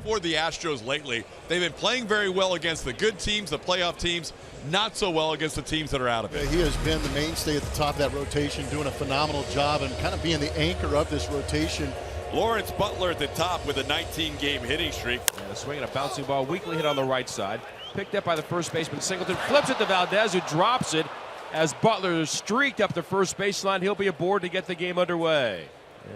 for the Astros lately. They've been playing very well against the good teams, the playoff teams, not so well against the teams that are out of it. Yeah, he has been the mainstay at the top of that rotation, doing a phenomenal job and kind of being the anchor of this rotation. Lawrence Butler at the top with a 19-game hitting streak. And a swing and a bouncing ball, weakly hit on the right side. Picked up by the first baseman Singleton, flips it to Valdez, who drops it as Butler streaked up the first baseline. He'll be aboard to get the game underway.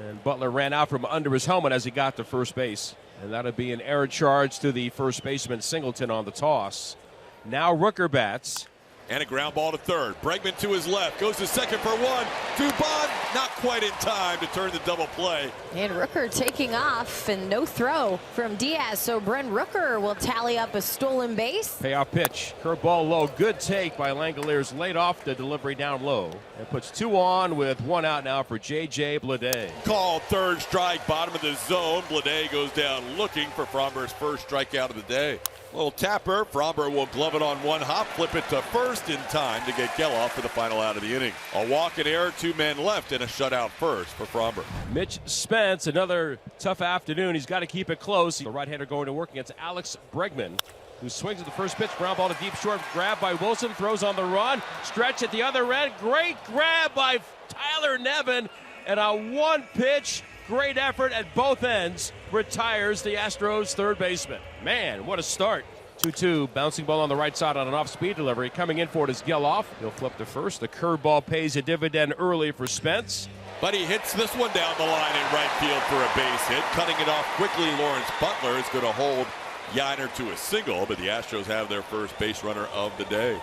And Butler ran out from under his helmet as he got to first base. And that'll be an error charge to the first baseman Singleton on the toss. Now Rooker bats. And a ground ball to third. Bregman to his left. Goes to second for one. Dubon not quite in time to turn the double play. And Rooker taking off and no throw from Diaz. So Brent Rooker will tally up a stolen base. Payoff pitch. Curveball low. Good take by Langoliers. Laid off the delivery down low. And puts two on with one out now for J.J. Bleday. Called third strike, bottom of the zone. Bleday goes down looking for Fromber's first strikeout of the day. Little tapper. Fromber will glove it on one hop, flip it to first in time to get Geloff for the final out of the inning. A walk and error, two men left, and a shutout first for Fromber. Mitch Spence, another tough afternoon. He's got to keep it close. The right-hander going to work against Alex Bregman, who swings at the first pitch. Ground ball to deep short. Grab by Wilson. Throws on the run. Stretch at the other end. Great grab by Tyler Nevin. And a one-pitch, great effort at both ends, retires the Astros third baseman. Man, what a start. 2-2, bouncing ball on the right side on an off-speed delivery. Coming in for it is Geloff. He'll flip to first. The curveball pays a dividend early for Spence. But he hits this one down the line in right field for a base hit. Cutting it off quickly, Lawrence Butler is going to hold Yiner to a single, but the Astros have their first base runner of the day.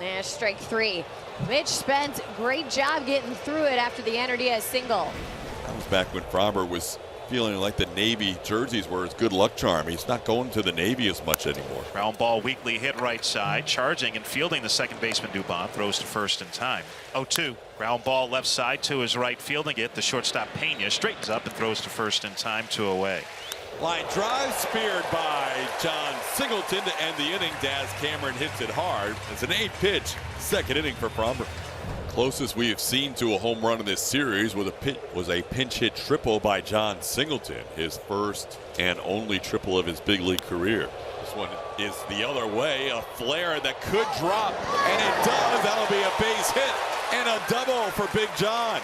And strike three. Mitch Spence, great job getting through it after the Enter Diaz single. That was back when Fromber was feeling like the Navy jerseys were his good luck charm. He's not going to the Navy as much anymore. Ground ball weakly hit right side, charging and fielding the second baseman Dubon, throws to first in time. 0-2. Ground ball left side to his right, fielding it. The shortstop Pena straightens up and throws to first in time, 2 away. Line drive speared by John Singleton to end the inning. Daz Cameron hits it hard. It's an 8-pitch second inning for Fromber. Closest we have seen to a home run in this series was a pinch hit triple by John Singleton, his first and only triple of his big league career. This one is the other way, a flare that could drop, and it does. That'll be a base hit and a double for Big John.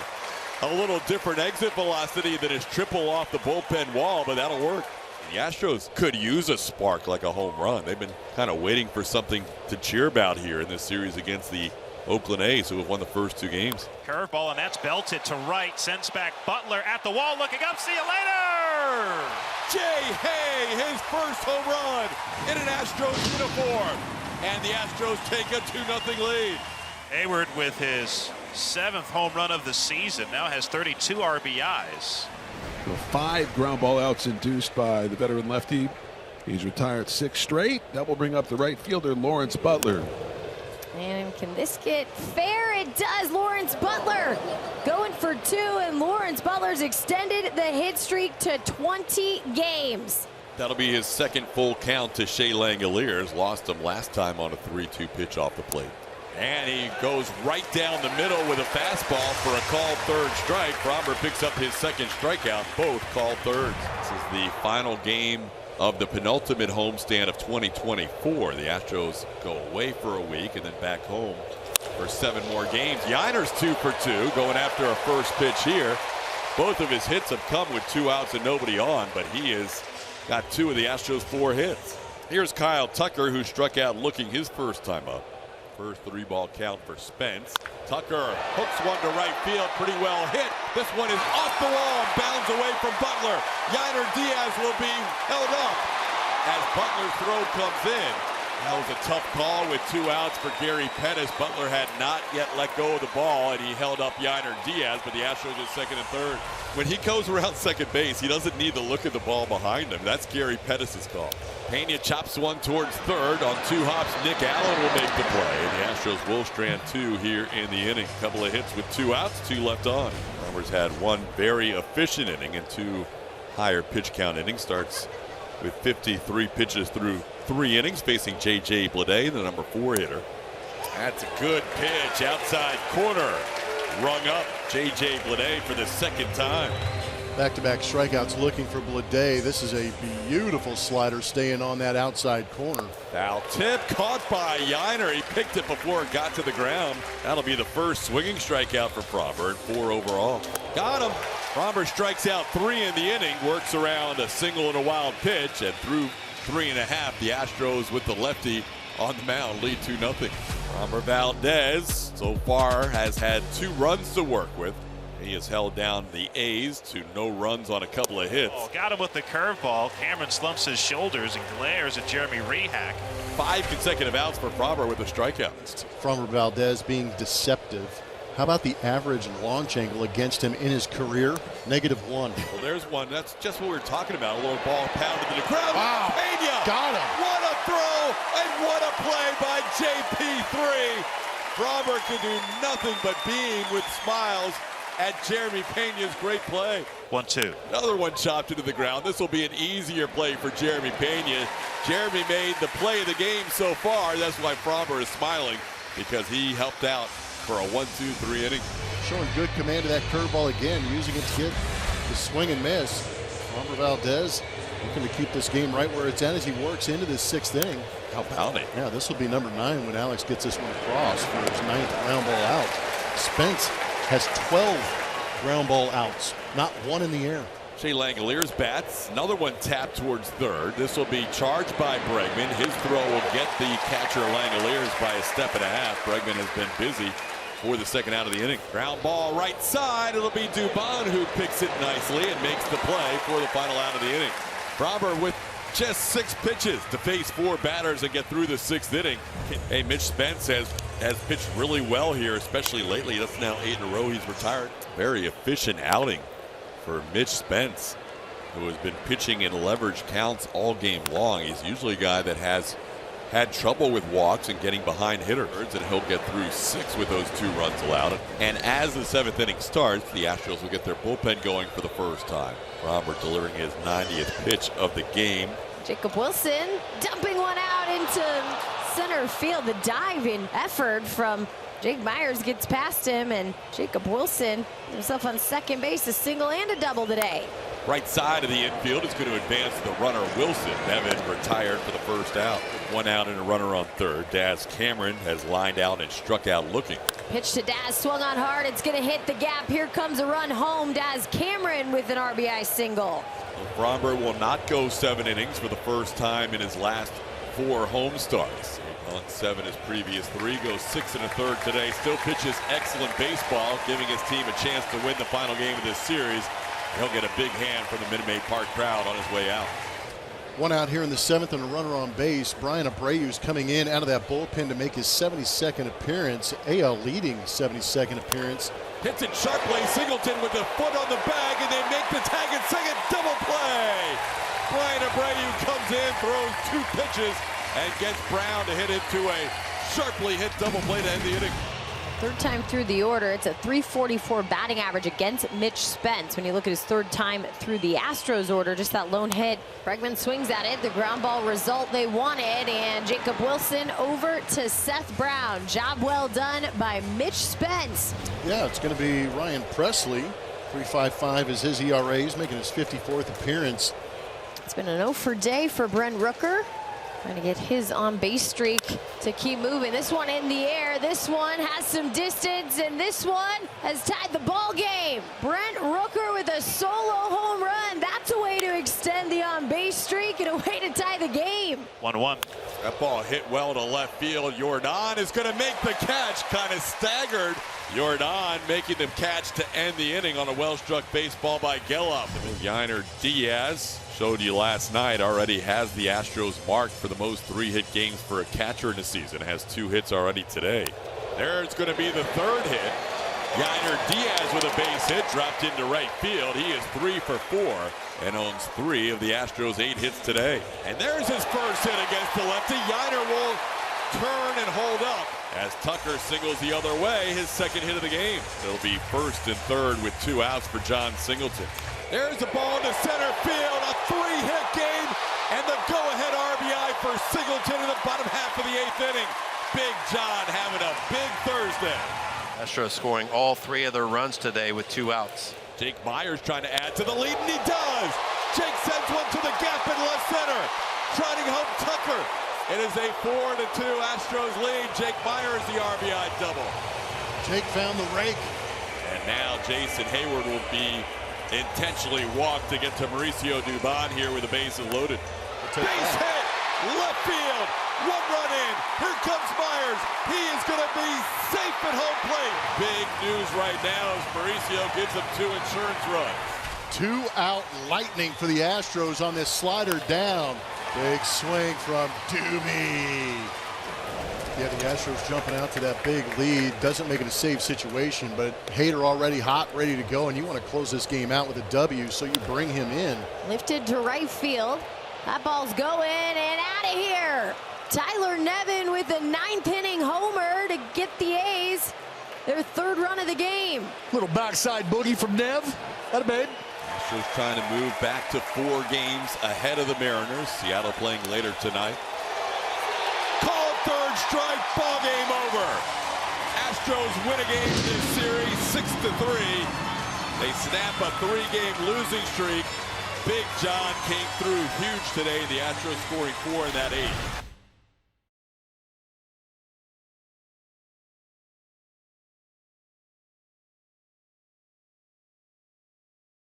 A little different exit velocity than his triple off the bullpen wall, but that'll work. The Astros could use a spark like a home run. They've been kind of waiting for something to cheer about here in this series against the Oakland A's, who have won the first 2 games. Curveball, and that's belted to right. Sends back Butler at the wall, looking up. See you later! Jay Hay, his first home run in an Astros uniform. And the Astros take a 2-0 lead. Hayward with his 7th home run of the season, now has 32 RBIs. 5 ground ball outs induced by the veteran lefty. He's retired 6 straight. That will bring up the right fielder, Lawrence Butler. And can this get fair? It does. Lawrence Butler going for 2, and Lawrence Butler's extended the hit streak to 20 games. That'll be his second full count to Shea Langoliers. Lost him last time on a 3-2 pitch off the plate. And he goes right down the middle with a fastball for a called third strike. Fromber picks up his second strikeout, both called thirds. This is the final game of the penultimate homestand of 2024. The Astros go away for a week and then back home for 7 more games. Yiner's 2 for 2, going after a first pitch here. Both of his hits have come with 2 outs and nobody on, but he has got 2 of the Astros' 4 hits. Here's Kyle Tucker, who struck out looking his first time up. First 3-ball count for Spence. Tucker hooks one to right field, pretty well hit. This one is off the wall and bounds away from Butler. Yiner Diaz will be held up as Butler's throw comes in. That was a tough call with 2 outs for Gary Pettis. Butler had not yet let go of the ball, and he held up Yiner Diaz, but the Astros are second and third. When he goes around second base, he doesn't need to look at the ball behind him. That's Gary Pettis' call. Pena chops one towards third. On 2 hops, Nick Allen will make the play. And the Astros will strand 2 here in the inning. A couple of hits with 2 outs, 2 left on. Farmers had 1 very efficient inning and 2 higher pitch count innings. Starts with 53 pitches through 3 innings, facing J.J. Bleday, the number 4 hitter. That's a good pitch outside corner. Rung up J.J. Bleday for the second time. Back-to-back strikeouts looking for Valdez. This is a beautiful slider staying on that outside corner. Foul tip caught by Yiner. He picked it before it got to the ground. That'll be the first swinging strikeout for Framber, 4 overall. Got him. Framber strikes out 3 in the inning, works around a single and a wild pitch, and through 3.5, the Astros with the lefty on the mound lead 2-0. Framber Valdez so far has had 2 runs to work with. He has held down the A's to no runs on a couple of hits. Oh, got him with the curveball. Cameron slumps his shoulders and glares at Jeremy Rehak. 5 consecutive outs for Framber with a strikeout. Framber Valdez being deceptive. How about the average launch angle against him in his career? -1. Well, there's one. That's just what we were talking about. A low ball pounded to the ground. Wow. Pena. Got him. What a throw and what a play by JP3. Framber can do nothing but beam with smiles at Jeremy Pena's great play. 1-2. Another one chopped into the ground. This will be an easier play for Jeremy Pena. Jeremy made the play of the game so far. That's why Framber is smiling, because he helped out for a 1-2-3 inning. Showing good command of that curveball again, using it to get the swing and miss. Framber Valdez looking to keep this game right where it's at as he works into this 6th inning. How about it? Yeah, this will be number 9 when Alex gets this one across for his 9th ground ball out. Spence has 12 ground ball outs, not 1 in the air. Shea Langoliers bats. Another one tapped towards third. This will be charged by Bregman. His throw will get the catcher Langoliers by a step and a half. Bregman has been busy for the 2nd out of the inning. Ground ball right side. It'll be Dubon who picks it nicely and makes the play for the final out of the inning. Framber with just 6 pitches to face 4 batters and get through the 6th inning. Hey, Mitch Spence has pitched really well here, especially lately. That's now 8 in a row he's retired. Very efficient outing for Mitch Spence, who has been pitching in leverage counts all game long. He's usually a guy that has had trouble with walks and getting behind hitters, and he'll get through 6 with those 2 runs allowed. And as the 7th inning starts, the Astros will get their bullpen going for the first time. Robert delivering his 90th pitch of the game. Jacob Wilson dumping one out into center field. The diving effort from Jake Myers gets past him, and Jacob Wilson himself on second base, a single and a double today. Right side of the infield is going to advance the runner Wilson. Nevin retired for the first out. 1 out and a runner on third. Daz Cameron has lined out and struck out looking. Pitch to Daz, swung on hard. It's going to hit the gap. Here comes a run home. Daz Cameron with an RBI single. Framber will not go 7 innings for the first time in his last 4 home starts. On 7 his previous 3, goes 6 1/3 today. Still pitches excellent baseball, giving his team a chance to win the final game of this series. He'll get a big hand from the Minute Maid Park crowd on his way out. 1 out here in the 7th and a runner on base. Brian Abreu's coming in out of that bullpen to make his 72nd appearance, AL leading 72nd appearance. Hits it sharply. Singleton with the foot on the bag, and they make the tag and second. Double play. Brian Abreu comes in, throws 2 pitches, and gets Brown to hit into a sharply hit double play to end the inning. 3rd time through the order. It's a .344 batting average against Mitch Spence. When you look at his 3rd time through the Astros order, just that lone hit. Bregman swings at it. The ground ball result they wanted. And Jacob Wilson over to Seth Brown. Job well done by Mitch Spence. Yeah, it's going to be Ryan Presley. 3.55 is his ERA. He's making his 54th appearance. It's been an 0 for day for Brent Rooker. Trying to get his on-base streak to keep moving. This one in the air. This one has some distance, and this one has tied the ball game. Brent Rooker with a solo home run. That's a way to extend the on-base streak and a way to tie the game. 1-1. That ball hit well to left field. Jordan is going to make the catch. Kind of staggered. Jordan making the catch to end the inning on a well-struck baseball by Gellup. Yiner Diaz, showed you last night, already has the Astros marked for the most 3-hit games for a catcher in the season. Has 2 hits already today. There's going to be the 3rd hit. Yiner Diaz with a base hit, dropped into right field. He is 3 for 4 and owns 3 of the Astros' 8 hits today. And there's his first hit against the lefty. Yiner will turn and hold up as Tucker singles the other way, his 2nd hit of the game. It'll be 1st and 3rd with 2 outs for John Singleton. There's a ball to center field, a 3-hit game, and the go-ahead RBI for Singleton in the bottom half of the 8th inning. Big John having a big Thursday. Astros scoring all 3 of their runs today with 2 outs. Jake Myers trying to add to the lead, and he does. Jake sends one to the gap in left center. Trotting home Tucker. It is a 4-2 Astros lead. Jake Myers the RBI double. Jake found the rake. And now Jason Hayward will be intentionally walked to get to Mauricio Dubon here with the bases loaded. Base hit, left field, 1 run in. Here comes Myers. He is going to be safe at home plate. Big news right now as Mauricio gives him 2 insurance runs. 2-out lightning for the Astros on this slider down. Big swing from Doobie. Yeah, the Astros jumping out to that big lead. Doesn't make it a safe situation, but Hader already hot, ready to go, and you want to close this game out with a W, so you bring him in. Lifted to right field. That ball's going and out of here. Tyler Nevin with the 9th inning homer to get the A's their 3rd run of the game. Little backside boogie from Nev. That babe. Astros trying to move back to 4 games ahead of the Mariners. Seattle playing later tonight. Called 3rd strike, ball game over. Astros win a game in this series 6-3. They snap a 3-game losing streak. Big John came through huge today. The Astros scoring 4 in that 8th.